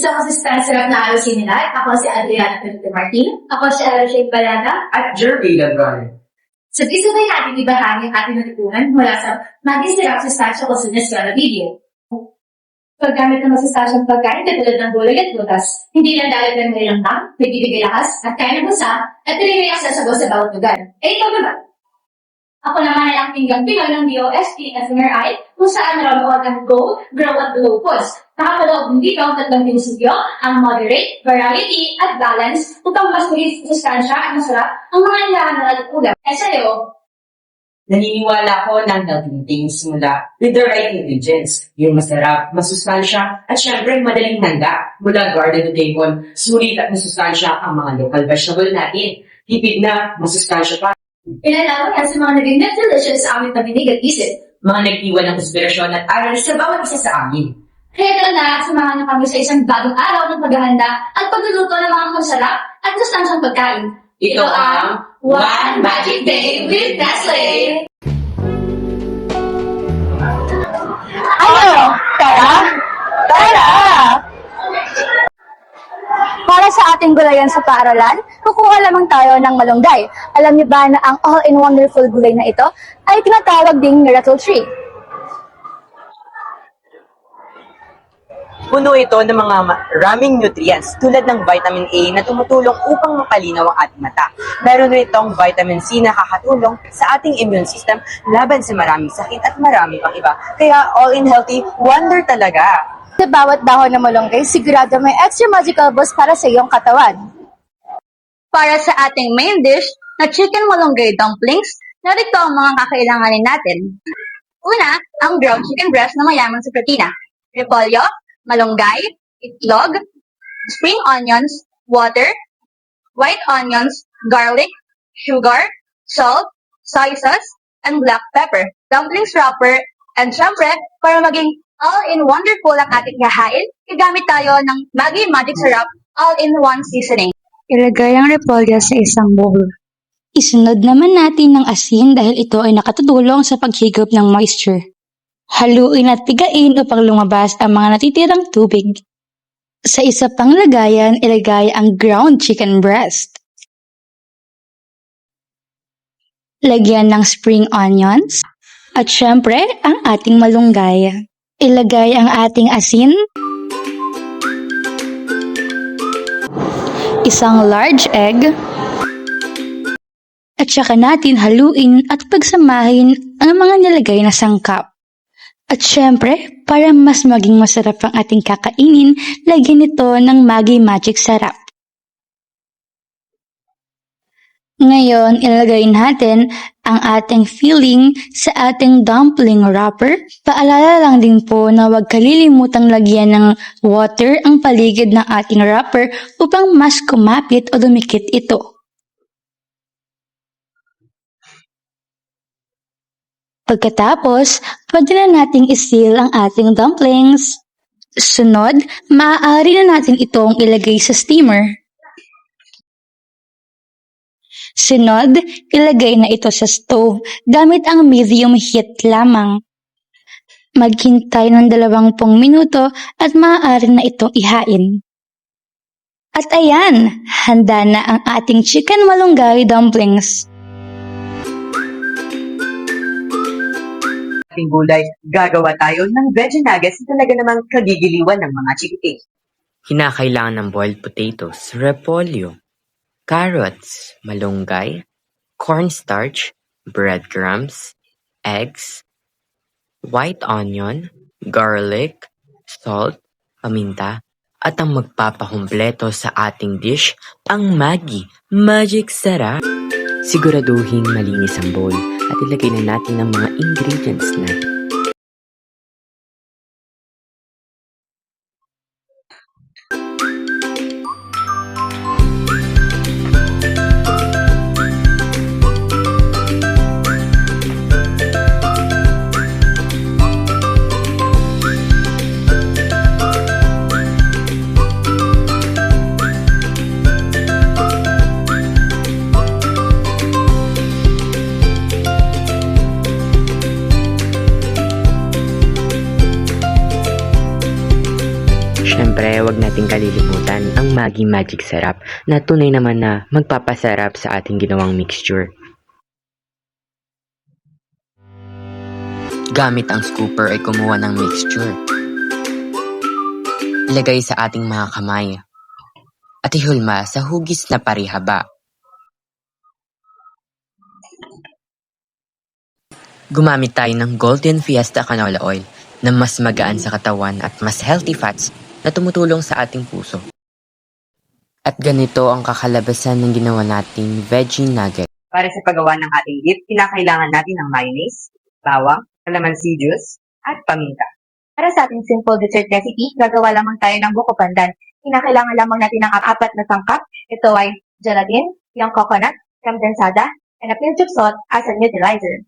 Gusto ko si Spencer na alusin nila. Ako si Adriana Felipe Martin. Ako si Arashade Balaga. At Jerry Labrone. Sabay-sabay natin ibahagi ang ating natutunan mula sa maging sirap sa Stacho Consunyasyon na video. Paggamit ng masustansyang pagkain katulad ng gulay at butas, hindi lang dahil ng may langgam, nagbibigay lakas at kaya ng busa at tuloy ang sasagot sa bawat lugar. Ikaw naman. Ako naman ay ang pinggang Pinoy ng DOST FMRI kung saan naroon ang Go, Grow at Glow Foods. Nakapaloob din dito ang tatlong prinsipyo, ang moderate, variety, at balance upang mas maging sustansya at masarap ang mga ilahan at ulam. Sa'yo, Naniniwala ko ng healthy things mula with the right ingredients. Yung masarap, masustansya, at syempre madaling handa. Mula garden to table, sulit at masustansya ang mga local vegetable natin. Tipid na, masustansya pa. Pinalaman yan sa mga naging net delicious sa aming paminig at isip. Mga nagtiwan ng inspirasyon at aral sa bawat isa sa amin. Kaya tara na, samahan niyo kami sa isang bagong araw ng paghahanda at pagluluto ng mga masarap at sustansyang pagkain. Ito ang One Magic Day with Nestle! Ano? Tara? Tara! Para sa ating gulayan sa paaralan, kukuha lamang tayo ng malunggay. Alam niyo ba na ang all-in-wonderful gulay na ito ay tinatawag ding miracle tree? Puno ito ng mga maraming nutrients tulad ng vitamin A na tumutulong upang mapalinaw ang ating mata. Meron rin itong vitamin C na nakakatulong sa ating immune system laban sa maraming sakit at marami pang iba. Kaya all-in healthy, wonder talaga! Sa bawat dahon ng malunggay, sigurado may extra magical boost para sa iyong katawan. Para sa ating main dish na chicken malunggay dumplings, narito ang mga kakailanganin natin. Una, ang ground chicken breast na mayaman sa protina, repolyo, malunggay, itlog, spring onions, water, white onions, garlic, sugar, salt, soy sauce, and black pepper, dumplings wrapper, and syempre, para maging all-in-wonderful ang ating hahain, gagamit tayo ng Maggi Magic Syrup all-in-one seasoning. Ilagay ang repolyo sa isang bowl. Isunod naman natin ng asin dahil ito ay nakatutulong sa paghigop ng moisture. Haluin at pigain upang lumabas ang mga natitirang tubig. Sa isa pang lagayan, ilagay ang ground chicken breast. Lagyan ng spring onions. At syempre, ang ating malunggay. Ilagay ang ating asin. Isang large egg. At saka natin haluin at pagsamahin ang mga nilagay na sangkap. At syempre, para mas maging masarap ang ating kakainin, lagyan ito ng Maggi Magic Syrup. Ngayon, ilagay natin ang ating filling sa ating dumpling wrapper. Paalala lang din po na huwag kalilimutang lagyan ng water ang paligid ng ating wrapper upang mas kumapit o dumikit ito. Pagkatapos, pwede na nating isil ang ating dumplings. Sunod, maaari na natin itong ilagay sa steamer. Sunod, ilagay na ito sa stove gamit ang medium heat lamang. Maghintay ng 20 minuto at maaari na itong ihain. At ayan, handa na ang ating chicken malunggay dumplings. Ating gulay, gagawa tayo ng veggie nuggets na talaga namang kagigiliwan ng mga chikiting. Kinakailangan ng boiled potatoes, repolyo, carrots, malunggay, cornstarch, breadcrumbs, eggs, white onion, garlic, salt, paminta, at ang magpapakumpleto sa ating dish, ang Maggi Magic Syrup. Siguraduhin malinis ang bowl at ilagay na natin ang mga ingredients natin. syempre, wag nating kalilimutan ang Maggi Magic Sarap na tunay naman na magpapasarap sa ating ginawang mixture. Gamit ang scooper ay kumuha ng mixture. Ilagay sa ating mga kamay. At ihulma sa hugis na parihaba. Gumamit tayo ng Golden Fiesta Canola Oil na mas magaan sa katawan at mas healthy fats na tumutulong sa ating puso. At ganito ang kakalabasan ng ginawa nating veggie nugget. Para sa paggawa ng ating dip, kinakailangan natin ng mayonnaise, bawang, calamansi juice, at paminta. Para sa ating simple dessert recipe, gagawa lamang tayo ng buko pandan. Kinakailangan lamang natin ng 4 na sangkap. Ito ay gelatin, yung coconut, condensada, and a pinch of salt as a neutralizer.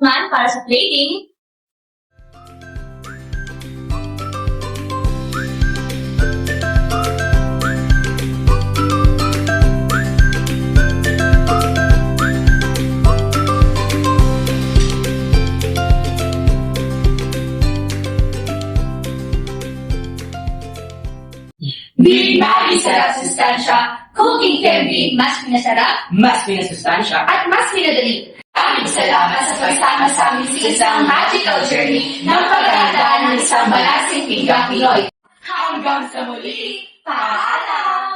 Man para sa plating. Big Maggi sarap sustansya. Cooking can be mas pinasarap Mas pinasustansya. at mas pinadali. Maraming salamat sa pagsama sa amin sa isang magical journey ng paghahandaan ng isang balasing pinggang Pinoy. Hanggang sa muli, paalam!